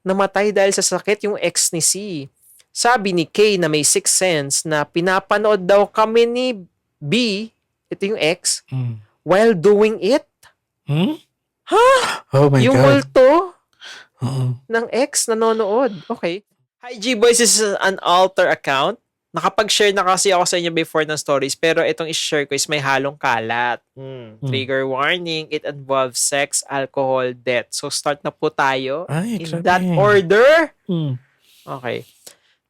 namatay dahil sa sakit yung ex ni C. Sabi ni K na may sixth sense na pinapanood daw kami ni B, ito yung ex, while doing it. Oh my Yung God. multo Oo. ng ex nanonood. Okay. Hi G-Boys, this is an alter account. Nakapag-share na kasi ako sa inyo before ng stories, pero itong i-share ko is may halong kalat. Trigger warning, it involves sex, alcohol, death. So start na po tayo Ay, in grabe. that order. Mm. Okay.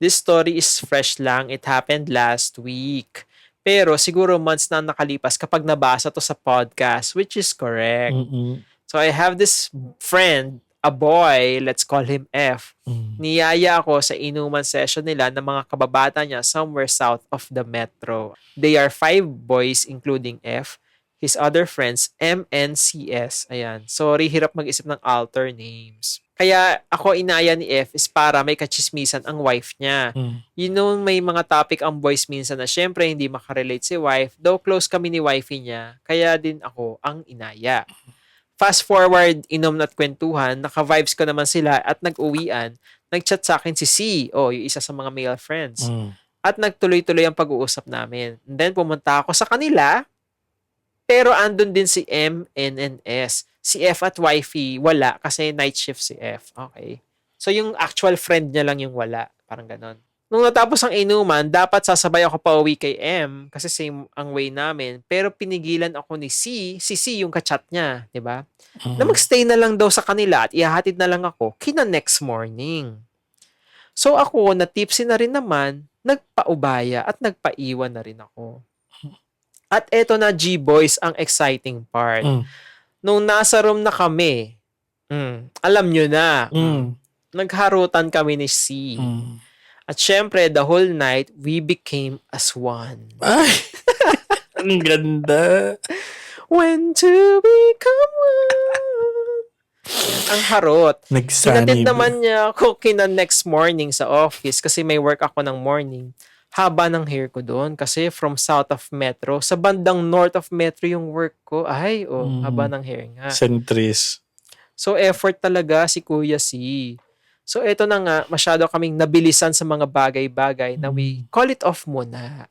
This story is fresh lang. It happened last week. Pero siguro months na nakalipas kapag nabasa to sa podcast, which is correct. Mm-mm. So I have this friend, a boy, let's call him F. Niyaya ako sa inuman session nila ng mga kababata niya somewhere south of the metro. They are 5 boys including F. His other friends, M and CS. Ayan. Sorry, hirap mag-isip ng alter names. Kaya ako inaya ni F is para may kachismisan ang wife niya. You know, may mga topic ang boys minsan na syempre hindi makarelate si wife. Though close kami ni wifey niya, kaya din ako ang inaya. Fast forward, inom at kwentuhan, naka-vibes ko naman sila at nag-uwian. Nag-chat sa akin si C, yung isa sa mga male friends. At nagtuloy-tuloy ang pag-uusap namin. And then pumunta ako sa kanila, pero andun din si M, N, and S. Si F at wifey, wala kasi night shift si F. Okay. So yung actual friend niya lang yung wala. Parang ganon. Nung natapos ang inuman, dapat sasabay ako pa uwi kay M kasi same ang way namin. Pero pinigilan ako ni C, si C yung kachat niya, di ba? Na magstay na lang daw sa kanila at ihahatid na lang ako kina next morning. So ako, na tipsy na rin naman, nagpaubaya at nagpaiwan na rin ako. At eto na G-Boys ang exciting part. Nung nasa room na kami, alam nyo na, nagharutan kami ni C. At syempre, the whole night, we became as one. Ay! Ang ganda. When to become one. Ang harot. Kinatid naman niya ako next morning sa office kasi may work ako ng morning. Haba ng hair ko doon kasi from south of metro, sa bandang north of metro yung work ko. Ay, haba ng hair nga. Centris. So, effort talaga si Kuya C. So, eto na nga, masyado kaming nabilisan sa mga bagay-bagay na we call it off muna.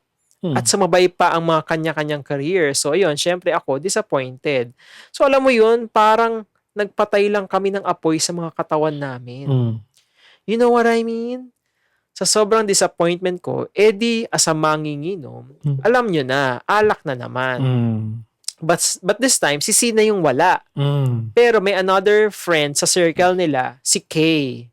At sumabay pa ang mga kanya-kanyang career. So, ayun, syempre ako, disappointed. So, alam mo yun, parang nagpatay lang kami ng apoy sa mga katawan namin. You know what I mean? Sa sobrang disappointment ko, edi as a manginginom, alam nyo na, alak na naman. But this time, si C na yung wala. Pero may another friend sa circle nila, si K.